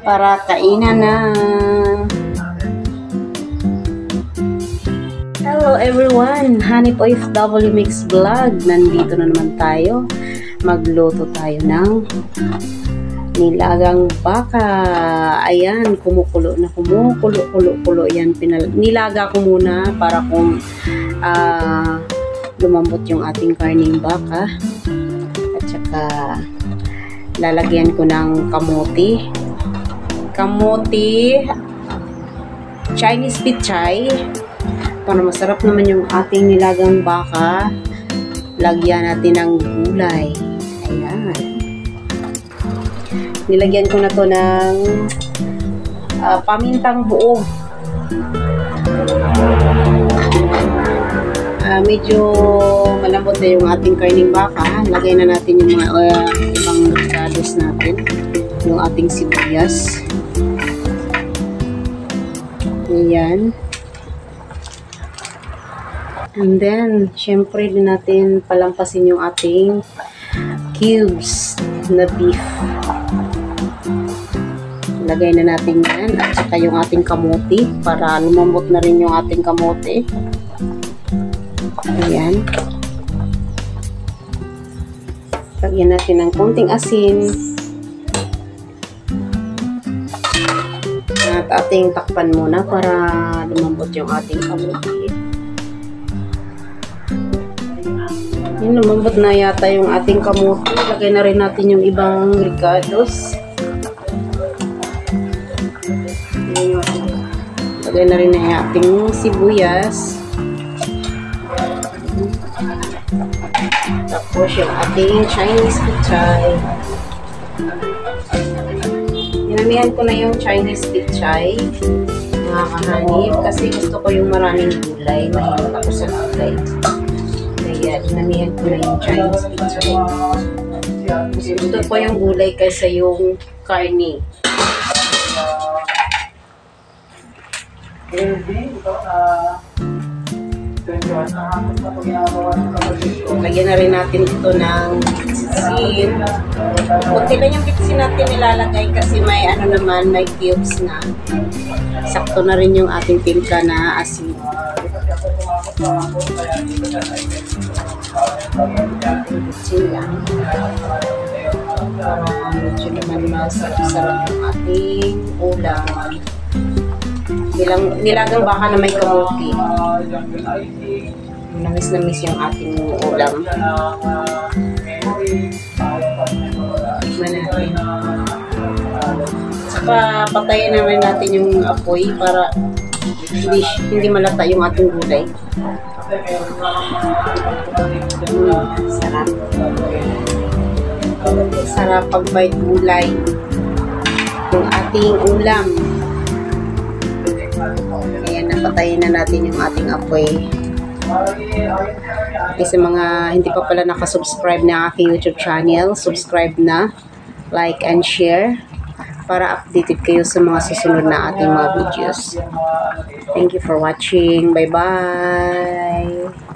para kainan na. Hello everyone! Hanip OFW Mix Vlog. Nandito na naman tayo. Magluto tayo ng nilagang baka. Ayan, kumukulo na, kumukulo. Yan, nilaga ko muna para kung lumambot yung ating karning baka. At saka lalagyan ko ng kamote, Chinese pichay, para masarap naman yung ating nilagang baka. Lagyan natin ng gulay. Ayan. Nilagyan ko na to ng pamintang buo. Medyo malambot na yung ating karning baka. Lagay na natin yung mga ibang ricados natin. Yung ating sibuyas. Ayan. And then, syempre din natin palampasin yung ating cubes na beef. Lagay na natin yan. At saka yung ating kamote para lumambot na rin yung ating kamote. Ayan. Lagyan natin ng konting asin. At ating takpan muna para lumambot yung ating kamote. Yun, lumambot na yata yung ating kamote. Lagay na rin natin yung ibang ricados. Lagay na rin na yung ating sibuyas. Tapos yung ating Chinese pichay. Inamihan ko na yung Chinese pichay, mga kahanip, kasi gusto ko yung maraming gulay. Mahilig ako sa gulay. Kaya inamihan ko na yung Chinese pichay. Gusto ko yung gulay kaysa yung karne. Lagyan na rin natin ito ng bitsin. Kunti lang yung bitsin natin nilalagay kasi may may cubes na. Sakto na rin yung ating timpla na asin. Bitsin lang. Medyo naman masarap yung ating ulam. Nilagang baka na may kamote. Namis yung ating ulam. Tikman natin. Saka patayin na rin natin yung apoy para hindi malata yung ating gulay. Sarap. Sarap pag-bite gulay yung ating ulam. Ayan, napatayin na natin yung ating apoy. Okay, sa mga hindi pa pala nakasubscribe na aking YouTube channel, subscribe na, like and share para updated kayo sa mga susunod na ating mga videos. Thank you for watching. Bye-bye!